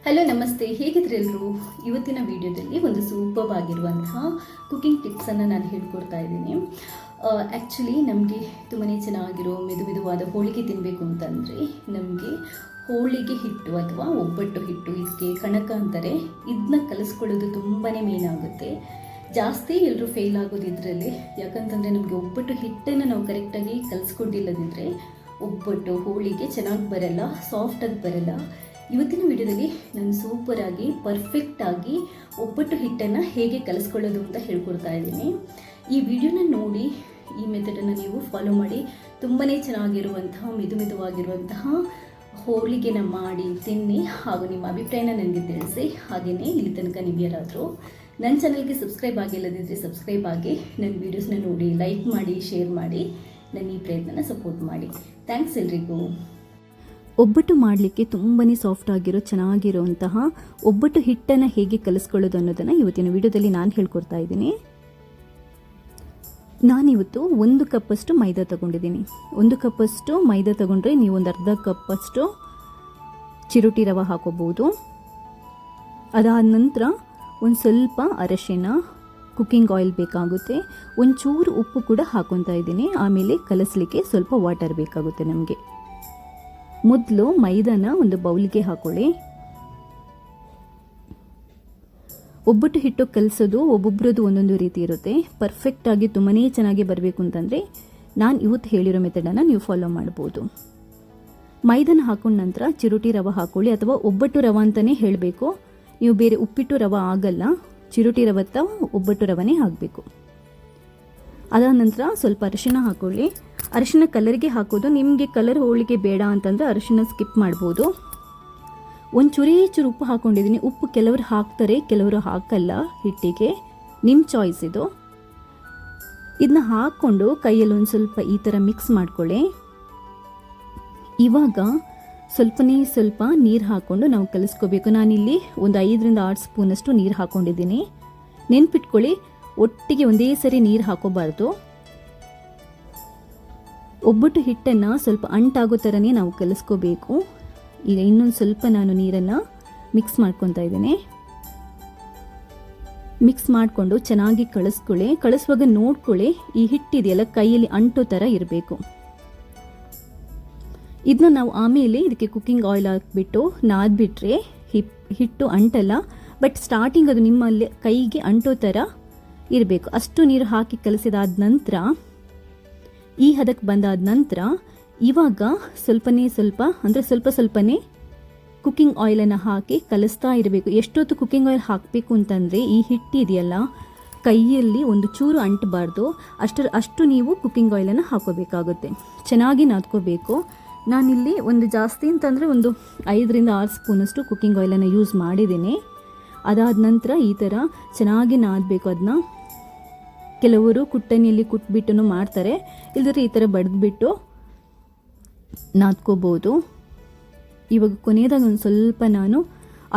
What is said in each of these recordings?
Hello ನಮಸ್ತೆ, ಹೇಗಿದ್ರೆ ಎಲ್ಲರೂ. ಇವತ್ತಿನ ವಿಡಿಯೋದಲ್ಲಿ ಒಂದು ಸೂಪರ್ ಆಗಿರುವಂತಹ ಕುಕಿಂಗ್ ಟಿಪ್ಸನ್ನು ನಾನು ಹೇಳ್ಕೊಡ್ತಾ ಇದ್ದೀನಿ. ಆ್ಯಕ್ಚುಲಿ ನಮಗೆ ತುಂಬಾ ಚೆನ್ನಾಗಿರೋ ಮೆದುವಾದ ಹೋಳಿಗೆ ತಿನ್ನಬೇಕು ಅಂತಂದರೆ ನಮಗೆ ಹೋಳಿಗೆ ಹಿಟ್ಟು ಅಥವಾ ಒಬ್ಬಟ್ಟು ಹಿಟ್ಟು, ಇದಕ್ಕೆ ಕಣಕ ಅಂತಾರೆ, ಇದನ್ನ ಕಲಿಸ್ಕೊಳ್ಳೋದು ತುಂಬಾ ಮೇನ್ ಆಗುತ್ತೆ. ಜಾಸ್ತಿ ಎಲ್ಲರೂ ಫೇಲ್ ಆಗೋದು ಇದರಲ್ಲಿ. ಯಾಕಂತಂದರೆ ನಮಗೆ ಒಬ್ಬಟ್ಟು ಹಿಟ್ಟನ್ನು ನಾವು ಕರೆಕ್ಟಾಗಿ ಕಲಿಸ್ಕೊಂಡಿಲ್ಲದಿದ್ದರೆ ಒಬ್ಬಟ್ಟು ಹೋಳಿಗೆ ಚೆನ್ನಾಗಿ ಬರಲ್ಲ, ಸಾಫ್ಟಾಗಿ ಬರಲ್ಲ. ಇವತ್ತಿನ ವಿಡಿಯೋದಲ್ಲಿ ನಾನು ಸೂಪರಾಗಿ ಪರ್ಫೆಕ್ಟಾಗಿ ಒಬ್ಬಟ್ಟು ಹಿಟ್ಟನ್ನು ಹೇಗೆ ಕಲಿಸ್ಕೊಳ್ಳೋದು ಅಂತ ಹೇಳ್ಕೊಡ್ತಾ ಇದ್ದೀನಿ. ಈ ವಿಡಿಯೋನ ನೋಡಿ ಈ ಮೆಥಡನ್ನು ನೀವು ಫಾಲೋ ಮಾಡಿ ತುಂಬಾ ಚೆನ್ನಾಗಿರುವಂತಹ ಮೆದುವಾಗಿರುವಂತಹ ಹೋಳಿಗೆನ ಮಾಡಿ ತಿನ್ನಿ, ಹಾಗೂ ನಿಮ್ಮ ಅಭಿಪ್ರಾಯನ ನನಗೆ ತಿಳಿಸಿ. ಹಾಗೆಯೇ ಇಲ್ಲಿ ತನಕ ನೀವು ಯಾರಾದರೂ ನನ್ನ ಚಾನಲ್ಗೆ ಸಬ್ಸ್ಕ್ರೈಬ್ ಆಗಿಲ್ಲದಿದ್ದರೆ ಸಬ್ಸ್ಕ್ರೈಬ್ ಆಗಿ ನನ್ನ ವೀಡಿಯೋಸ್ನ ನೋಡಿ, ಲೈಕ್ ಮಾಡಿ, ಶೇರ್ ಮಾಡಿ, ನನ್ನ ಈ ಪ್ರಯತ್ನನ ಸಪೋರ್ಟ್ ಮಾಡಿ. ಥ್ಯಾಂಕ್ಸ್ ಎಲ್ರಿಗೂ. ಒಬ್ಬಟ್ಟು ಮಾಡಲಿಕ್ಕೆ ತುಂಬಾ ಸಾಫ್ಟ್ ಆಗಿರೋ ಚೆನ್ನಾಗಿರುವಂತಹ ಒಬ್ಬಟ್ಟು ಹಿಟ್ಟನ್ನು ಹೇಗೆ ಕಲಿಸ್ಕೊಳ್ಳೋದು ಅನ್ನೋದನ್ನು ಇವತ್ತಿನ ವಿಡಿಯೋದಲ್ಲಿ ನಾನು ಹೇಳ್ಕೊಡ್ತಾ ಇದ್ದೀನಿ. ನಾನಿವತ್ತು 1 ಕಪ್ಪಷ್ಟು ಮೈದಾ ತಗೊಂಡಿದ್ದೀನಿ. 1 ಕಪ್ಪಷ್ಟು ಮೈದಾ ತಗೊಂಡ್ರೆ ನೀವು ಒಂದು ಅರ್ಧ ಕಪ್ಪಷ್ಟು ಚಿರೋಟಿ ರವೆ ಹಾಕೋಬಹುದು. ಅದಾದ ನಂತರ ಒಂದು ಸ್ವಲ್ಪ ಅರಶಿನ, ಕುಕ್ಕಿಂಗ್ ಆಯಿಲ್ ಬೇಕಾಗುತ್ತೆ, ಒಂಚೂರು ಉಪ್ಪು ಕೂಡ ಹಾಕೊತಾ ಇದ್ದೀನಿ. ಆಮೇಲೆ ಕಲಿಸ್ಲಿಕ್ಕೆ ಸ್ವಲ್ಪ ವಾಟರ್ ಬೇಕಾಗುತ್ತೆ ನಮಗೆ. ಮೊದಲು ಮೈದಾನ ಒಂದು ಬೌಲ್ಗೆ ಹಾಕೊಳ್ಳಿ. ಒಬ್ಬಟ್ಟು ಹಿಟ್ಟು ಕಲಿಸೋದು ಒಬ್ಬೊಬ್ರದ್ದು ಒಂದೊಂದು ರೀತಿ ಇರುತ್ತೆ. ಪರ್ಫೆಕ್ಟಾಗಿ ತುಂಬಾ ಚೆನ್ನಾಗಿ ಬರಬೇಕು ಅಂತಂದರೆ ನಾನು ಇವತ್ತು ಹೇಳಿರೋ ಮೆಥಡನ್ನು ನೀವು ಫಾಲೋ ಮಾಡ್ಬೋದು. ಮೈದಾನ ಹಾಕೊಂಡ ನಂತರ ಚಿರೋಟಿ ರವೆ ಹಾಕೊಳ್ಳಿ, ಅಥವಾ ಒಬ್ಬಟ್ಟು ರವೆ ಅಂತಲೇ ಹೇಳಬೇಕು. ನೀವು ಬೇರೆ ಉಪ್ಪಿಟ್ಟು ರವೆ ಆಗಲ್ಲ, ಚಿರೋಟಿ ರವೆ ಅಥವಾ ಒಬ್ಬಟ್ಟು ರವೆನೇ ಹಾಕಬೇಕು. ಅದಾದ ನಂತರ ಸ್ವಲ್ಪ ಅರಿಶಿನ ಹಾಕೊಳ್ಳಿ. ಅರಿಶಿನ ಕಲರ್ಗೆ ಹಾಕೋದು. ನಿಮಗೆ ಕಲರ್ ಹೋಳಿಗೆ ಬೇಡ ಅಂತಂದರೆ ಅರಿಶಿನ ಸ್ಕಿಪ್ ಮಾಡ್ಬೋದು. ಒಂದು ಚೂರು ಉಪ್ಪು ಹಾಕ್ಕೊಂಡಿದ್ದೀನಿ. ಉಪ್ಪು ಕೆಲವರು ಹಾಕ್ತಾರೆ, ಕೆಲವರು ಹಾಕಲ್ಲ ಹಿಟ್ಟಿಗೆ, ನಿಮ್ಮ ಚಾಯ್ಸ್ ಇದು. ಇದನ್ನ ಹಾಕ್ಕೊಂಡು ಕೈಯಲ್ಲಿ ಒಂದು ಸ್ವಲ್ಪ ಈ ಥರ ಮಿಕ್ಸ್ ಮಾಡ್ಕೊಳ್ಳಿ. ಇವಾಗ ಸ್ವಲ್ಪ ನೀರು ಹಾಕ್ಕೊಂಡು ನಾವು ಕಲಿಸ್ಕೋಬೇಕು. ನಾನಿಲ್ಲಿ ಒಂದು 5-6 ಸ್ಪೂನಷ್ಟು ನೀರು ಹಾಕ್ಕೊಂಡಿದ್ದೀನಿ. ನೆನ್ಪಿಟ್ಕೊಳ್ಳಿ, ಒಟ್ಟಿಗೆ ಒಂದೇ ಸರಿ ನೀರು ಹಾಕೋಬಾರ್ದು. ಒಬ್ಬಟ್ಟು ಹಿಟ್ಟನ್ನು ಸ್ವಲ್ಪ ಅಂಟಾಗೋ ಥರನೇ ನಾವು ಕಲಿಸ್ಕೋಬೇಕು. ಈಗ ಇನ್ನೊಂದು ಸ್ವಲ್ಪ ನಾನು ನೀರನ್ನು ಮಿಕ್ಸ್ ಮಾಡ್ಕೊತಾ ಇದ್ದೀನಿ. ಮಿಕ್ಸ್ ಮಾಡಿಕೊಂಡು ಚೆನ್ನಾಗಿ ಕಳಿಸ್ಕೊಳ್ಳಿ. ಕಳಿಸುವಾಗ ನೋಡ್ಕೊಳ್ಳಿ, ಈ ಹಿಟ್ಟಿದೆಯಲ್ಲ ಕೈಯಲ್ಲಿ ಅಂಟೋ ಥರ ಇರಬೇಕು. ಇದನ್ನ ನಾವು ಆಮೇಲೆ ಇದಕ್ಕೆ ಕುಕ್ಕಿಂಗ್ ಆಯಿಲ್ ಹಾಕ್ಬಿಟ್ಟು ನಾದ್ಬಿಟ್ರೆ ಹಿಟ್ಟು ಅಂಟಲ್ಲ. ಬಟ್ ಸ್ಟಾರ್ಟಿಂಗ್ ಅದು ನಿಮ್ಮಲ್ಲಿ ಕೈಗೆ ಅಂಟೋ ಥರ ಇರಬೇಕು. ಅಷ್ಟು ನೀರು ಹಾಕಿ ಕಲಿಸಿದಾದ ನಂತರ, ಈ ಹದಕ್ಕೆ ಬಂದಾದ ನಂತರ ಇವಾಗ ಸ್ವಲ್ಪನೇ ಕುಕ್ಕಿಂಗ್ ಆಯಿಲನ್ನು ಹಾಕಿ ಕಲಿಸ್ತಾ ಇರಬೇಕು. ಎಷ್ಟೊತ್ತು ಕುಕ್ಕಿಂಗ್ ಆಯಿಲ್ ಹಾಕಬೇಕು ಅಂತಂದರೆ ಈ ಹಿಟ್ಟು ಇದೆಯಲ್ಲ ಕೈಯಲ್ಲಿ ಒಂದು ಚೂರು ಅಂಟಬಾರ್ದು, ಅಷ್ಟು ನೀವು ಕುಕ್ಕಿಂಗ್ ಆಯಿಲನ್ನು ಹಾಕೋಬೇಕಾಗುತ್ತೆ. ಚೆನ್ನಾಗಿ ನಾದ್ಕೋಬೇಕು. ನಾನಿಲ್ಲಿ ಒಂದು ಜಾಸ್ತಿ ಅಂತಂದರೆ ಒಂದು 5-6 ಸ್ಪೂನಷ್ಟು ಕುಕ್ಕಿಂಗ್ ಆಯಿಲನ್ನು ಯೂಸ್ ಮಾಡಿದ್ದೀನಿ. ಅದಾದ ನಂತರ ಈ ಥರ ಚೆನ್ನಾಗಿ ನಾದಬೇಕು. ಅದನ್ನ ಕೆಲವರು ಕುಟ್ಟಣಿಯಲ್ಲಿ ಕುಟ್ಬಿಟ್ಟು ಮಾಡ್ತಾರೆ, ಇಲ್ಲದ್ರೆ ಈ ಥರ ಬಡಿದ್ಬಿಟ್ಟು ನಾದ್ಕೋಬೋದು. ಇವಾಗ ಕೊನೆಯದಾಗ ಒಂದು ಸ್ವಲ್ಪ ನಾನು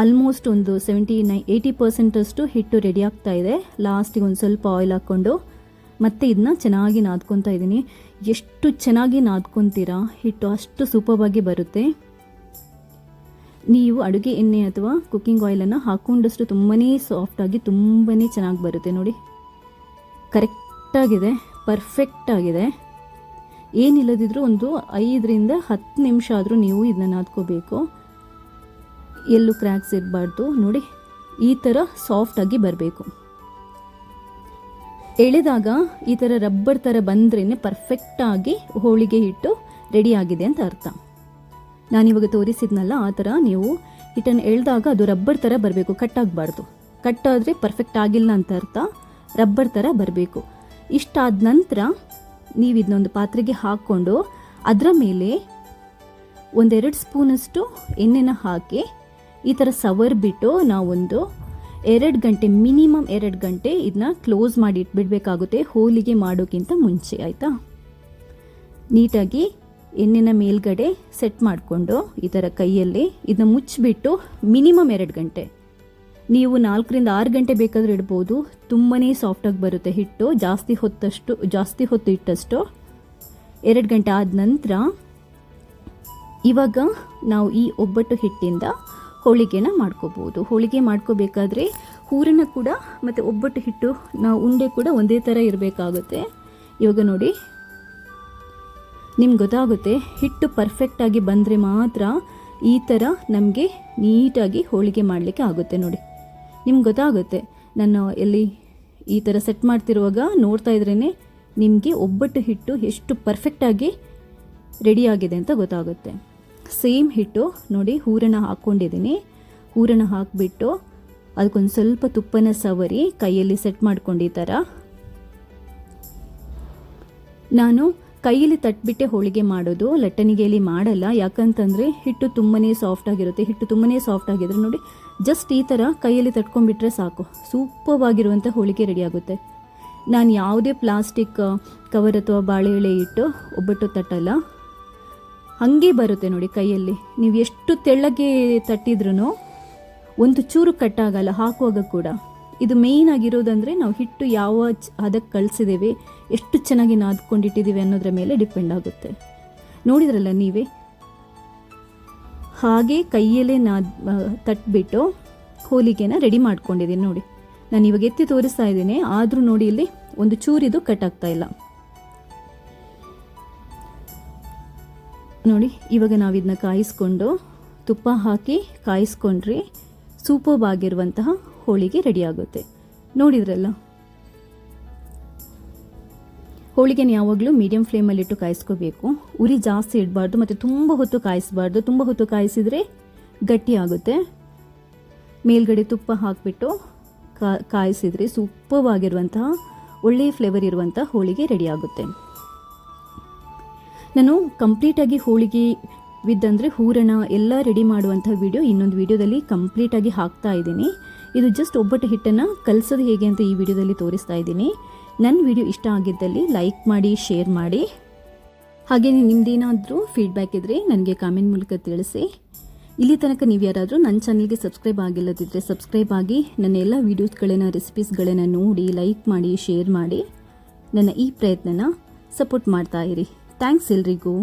ಆಲ್ಮೋಸ್ಟ್ ಒಂದು 70-80% ಹಿಟ್ಟು ರೆಡಿ ಆಗ್ತಾ ಇದೆ. ಲಾಸ್ಟಿಗೆ ಒಂದು ಸ್ವಲ್ಪ ಆಯಿಲ್ ಹಾಕ್ಕೊಂಡು ಮತ್ತೆ ಇದನ್ನ ಚೆನ್ನಾಗಿ ನಾದ್ಕೊತಾ ಇದ್ದೀನಿ. ಎಷ್ಟು ಚೆನ್ನಾಗಿ ನಾದ್ಕೊತೀರಾ ಹಿಟ್ಟು ಅಷ್ಟು ಸೂಪರ್ವಾಗಿ ಬರುತ್ತೆ. ನೀವು ಅಡುಗೆ ಎಣ್ಣೆ ಅಥವಾ ಕುಕ್ಕಿಂಗ್ ಆಯಿಲನ್ನು ಹಾಕೊಂಡಷ್ಟು ತುಂಬಾ ಸಾಫ್ಟಾಗಿ ತುಂಬಾ ಚೆನ್ನಾಗಿ ಬರುತ್ತೆ. ನೋಡಿ, ಕರೆಕ್ಟಾಗಿದೆ, ಪರ್ಫೆಕ್ಟಾಗಿದೆ. ಏನಿಲ್ಲದಿದ್ರೂ ಒಂದು 5-10 ನಿಮಿಷ ಆದರೂ ನೀವು ಇದನ್ನ ನಾದ್ಕೋಬೇಕು. ಎಲ್ಲೂ ಕ್ರ್ಯಾಕ್ಸ್ ಇರಬಾರ್ದು. ನೋಡಿ, ಈ ಥರ ಸಾಫ್ಟಾಗಿ ಬರಬೇಕು. ಎಳೆದಾಗ ಈ ಥರ ರಬ್ಬರ್ ಥರ ಬಂದ್ರೇ ಪರ್ಫೆಕ್ಟಾಗಿ ಹೋಳಿಗೆ ಹಿಟ್ಟು ರೆಡಿ ಆಗಿದೆ ಅಂತ ಅರ್ಥ. ನಾನಿವಾಗ ತೋರಿಸಿದ್ನಲ್ಲ ಆ ಥರ ನೀವು ಹಿಟ್ಟನ್ನು ಎಳೆದಾಗ ಅದು ರಬ್ಬರ್ ಥರ ಬರಬೇಕು, ಕಟ್ಟಾಗಬಾರ್ದು. ಕಟ್ಟಾದರೆ ಪರ್ಫೆಕ್ಟ್ ಆಗಿಲ್ಲ ಅಂತ ಅರ್ಥ. ರಬ್ಬರ್ ಥರ ಬರಬೇಕು. ಇಷ್ಟಾದ ನಂತರ ನೀವು ಇದನ್ನೊಂದು ಪಾತ್ರೆಗೆ ಹಾಕ್ಕೊಂಡು ಅದರ ಮೇಲೆ 1-2 ಸ್ಪೂನಷ್ಟು ಎಣ್ಣೆನ ಹಾಕಿ ಈ ಥರ ಸವರ್ಬಿಟ್ಟು ನಾವೊಂದು 2 ಗಂಟೆ, ಮಿನಿಮಮ್ 2 ಗಂಟೆ ಇದನ್ನ ಕ್ಲೋಸ್ ಮಾಡಿ ಇಟ್ಬಿಡಬೇಕಾಗುತ್ತೆ, ಹೋಳಿಗೆ ಮಾಡೋಕ್ಕಿಂತ ಮುಂಚೆ. ಆಯಿತಾ? ನೀಟಾಗಿ ಎಣ್ಣೆನ ಮೇಲ್ಗಡೆ ಸೆಟ್ ಮಾಡಿಕೊಂಡು ಈ ಥರ ಕೈಯಲ್ಲಿ ಇದನ್ನ ಮುಚ್ಚಿಬಿಟ್ಟು ಮಿನಿಮಮ್ 2 ಗಂಟೆ, ನೀವು 4-6 ಗಂಟೆ ಬೇಕಾದರೂ ಇಡ್ಬೋದು. ತುಂಬಾ ಸಾಫ್ಟಾಗಿ ಬರುತ್ತೆ ಹಿಟ್ಟು. ಜಾಸ್ತಿ ಹೊತ್ತು ಇಟ್ಟಷ್ಟು 2 ಗಂಟೆ ಆದ ನಂತರ ಇವಾಗ ನಾವು ಈ ಒಬ್ಬಟ್ಟು ಹಿಟ್ಟಿಂದ ಹೋಳಿಗೆನ ಮಾಡ್ಕೋಬೋದು. ಹೋಳಿಗೆ ಮಾಡ್ಕೋಬೇಕಾದ್ರೆ ಹೂರಣ ಕೂಡ ಮತ್ತು ಒಬ್ಬಟ್ಟು ಹಿಟ್ಟು ನಾವು ಉಂಡೆ ಕೂಡ ಒಂದೇ ಥರ ಇರಬೇಕಾಗುತ್ತೆ. ಇವಾಗ ನೋಡಿ ನಿಮ್ಗೆ ಗೊತ್ತಾಗುತ್ತೆ, ಹಿಟ್ಟು ಪರ್ಫೆಕ್ಟಾಗಿ ಬಂದರೆ ಮಾತ್ರ ಈ ಥರ ನಮಗೆ ನೀಟಾಗಿ ಹೋಳಿಗೆ ಮಾಡಲಿಕ್ಕೆ ಆಗುತ್ತೆ. ನೋಡಿ ನಿಮ್ಗೆ ಗೊತ್ತಾಗುತ್ತೆ, ನಾನು ಎಲ್ಲಿ ಈ ಥರ ಸೆಟ್ ಮಾಡ್ತಿರುವಾಗ ನೋಡ್ತಾ ಇದ್ರೇ ನಿಮಗೆ ಒಬ್ಬಟ್ಟು ಹಿಟ್ಟು ಎಷ್ಟು ಪರ್ಫೆಕ್ಟಾಗಿ ರೆಡಿಯಾಗಿದೆ ಅಂತ ಗೊತ್ತಾಗುತ್ತೆ. ಸೇಮ್ ಹಿಟ್ಟು ನೋಡಿ ಹೂರಣ ಹಾಕ್ಕೊಂಡಿದ್ದೀನಿ. ಹೂರಣ ಹಾಕಿಬಿಟ್ಟು ಅದಕ್ಕೊಂದು ಸ್ವಲ್ಪ ತುಪ್ಪನ ಸವರಿ ಕೈಯಲ್ಲಿ ಸೆಟ್ ಮಾಡ್ಕೊಂಡು ಈ ಥರ ನಾನು ಕೈಯಲ್ಲಿ ತಟ್ಬಿಟ್ಟೆ ಹೋಳಿಗೆ ಮಾಡೋದು, ಲಟ್ಟಣಿಗೆಯಲ್ಲಿ ಮಾಡಲ್ಲ. ಯಾಕಂತಂದರೆ ಹಿಟ್ಟು ತುಂಬಾ ಸಾಫ್ಟ್ ಆಗಿರುತ್ತೆ. ಹಿಟ್ಟು ತುಂಬಾ ಸಾಫ್ಟ್ ಆಗಿದ್ರೆ ನೋಡಿ ಜಸ್ಟ್ ಈ ಥರ ಕೈಯಲ್ಲಿ ತಟ್ಕೊಂಡ್ಬಿಟ್ರೆ ಸಾಕು, ಸೂಪರ್ವಾಗಿರುವಂಥ ಹೋಳಿಗೆ ರೆಡಿ ಆಗುತ್ತೆ. ನಾನು ಯಾವುದೇ ಪ್ಲಾಸ್ಟಿಕ್ ಕವರ್ ಅಥವಾ ಬಾಳೆ ಎಳೆ ಇಟ್ಟು ಒಬ್ಬಟ್ಟು ತಟ್ಟಲ್ಲ, ಹಾಗೆ ಬರುತ್ತೆ ನೋಡಿ ಕೈಯಲ್ಲಿ. ನೀವು ಎಷ್ಟು ತೆಳ್ಳಗೆ ತಟ್ಟಿದ್ರೂ ಒಂದು ಚೂರು ಕಟ್ಟಾಗಲ್ಲ ಹಾಕುವಾಗ ಕೂಡ. ಇದು ಮೇಯ್ನ್ ಆಗಿರೋದಂದರೆ ನಾವು ಹಿಟ್ಟು ಯಾವ ಅದಕ್ಕೆ ಕಳಿಸಿದ್ದೇವೆ, ಎಷ್ಟು ಚೆನ್ನಾಗಿ ನಾದ್ಕೊಂಡಿಟ್ಟಿದ್ದೀವಿ ಅನ್ನೋದ್ರ ಮೇಲೆ ಡಿಪೆಂಡ್ ಆಗುತ್ತೆ. ನೋಡಿದ್ರಲ್ಲ ನೀವೇ, ಹಾಗೆ ಕೈಯಲ್ಲೇ ತಟ್ಬಿಟ್ಟು ಹೋಳಿಗೆನ ರೆಡಿ ಮಾಡ್ಕೊಂಡಿದ್ದೀನಿ. ನೋಡಿ ನಾನು ಇವಾಗ ಎತ್ತಿ ತೋರಿಸ್ತಾ ಇದ್ದೀನಿ, ಆದರೂ ನೋಡಿ ಇಲ್ಲಿ ಒಂದು ಚೂರಿದು ಕಟ್ ಆಗ್ತಾ ಇಲ್ಲ. ನೋಡಿ ಇವಾಗ ನಾವು ಇದನ್ನ ಕಾಯಿಸ್ಕೊಂಡು ತುಪ್ಪ ಹಾಕಿ ಕಾಯಿಸ್ಕೊಂಡ್ರೆ ಸೂಪರ್ಬ್ ಆಗಿರುವಂತಹ ಹೋಳಿಗೆ ರೆಡಿ ಆಗುತ್ತೆ. ನೋಡಿದ್ರಲ್ಲ, ಹೋಳಿಗೆನ ಯಾವಾಗಲೂ ಮೀಡಿಯಂ ಫ್ಲೇಮಲ್ಲಿಟ್ಟು ಕಾಯಿಸ್ಕೋಬೇಕು. ಉರಿ ಜಾಸ್ತಿ ಇಡಬಾರ್ದು ಮತ್ತು ತುಂಬ ಹೊತ್ತು ಕಾಯಿಸಬಾರ್ದು. ತುಂಬ ಹೊತ್ತು ಕಾಯಿಸಿದರೆ ಗಟ್ಟಿ ಆಗುತ್ತೆ. ಮೇಲ್ಗಡೆ ತುಪ್ಪ ಹಾಕಿಬಿಟ್ಟು ಕಾಯಿಸಿದರೆ ಸೂಪರ್ಬ್ ಆಗಿರುವಂತಹ ಒಳ್ಳೆಯ ಫ್ಲೇವರ್ ಇರುವಂಥ ಹೋಳಿಗೆ ರೆಡಿ ಆಗುತ್ತೆ. ನಾನು ಕಂಪ್ಲೀಟಾಗಿ ಹೋಳಿಗೆ ವಿದ್ದಂದರೆ ಹೂರಣ ಎಲ್ಲ ರೆಡಿ ಮಾಡುವಂಥ ವಿಡಿಯೋ ಇನ್ನೊಂದು ವಿಡಿಯೋದಲ್ಲಿ ಕಂಪ್ಲೀಟಾಗಿ ಹಾಕ್ತಾ ಇದ್ದೀನಿ. ಇದು ಜಸ್ಟ್ ಒಬ್ಬಟ್ಟು ಹಿಟ್ಟನ್ನು ಕಲಿಸೋದು ಹೇಗೆ ಅಂತ ಈ ವಿಡಿಯೋದಲ್ಲಿ ತೋರಿಸ್ತಾ ಇದ್ದೀನಿ. ನನ್ನ ವಿಡಿಯೋ ಇಷ್ಟ ಆಗಿದ್ದಲ್ಲಿ ಲೈಕ್ ಮಾಡಿ, ಶೇರ್ ಮಾಡಿ. ಹಾಗೆ ನಿಮ್ಮದೇನಾದರೂ ಫೀಡ್ಬ್ಯಾಕ್ ಇದ್ದರೆ ನನಗೆ ಕಾಮೆಂಟ್ ಮೂಲಕ ತಿಳಿಸಿ. ಇಲ್ಲಿ ತನಕ ನೀವು ಯಾರಾದರೂ ನನ್ನ ಚಾನಲ್ಗೆ ಸಬ್ಸ್ಕ್ರೈಬ್ ಆಗಿಲ್ಲದಿದ್ದರೆ ಸಬ್ಸ್ಕ್ರೈಬ್ ಆಗಿ ನನ್ನ ಎಲ್ಲ ವೀಡಿಯೋಸ್ಗಳನ್ನು, ರೆಸಿಪೀಸ್ಗಳನ್ನು ನೋಡಿ ಲೈಕ್ ಮಾಡಿ, ಶೇರ್ ಮಾಡಿ ನನ್ನ ಈ ಪ್ರಯತ್ನನ ಸಪೋರ್ಟ್ ಮಾಡ್ತಾ ಇರಿ. ಥ್ಯಾಂಕ್ಸ್ ಎಲ್ರಿಗೂ.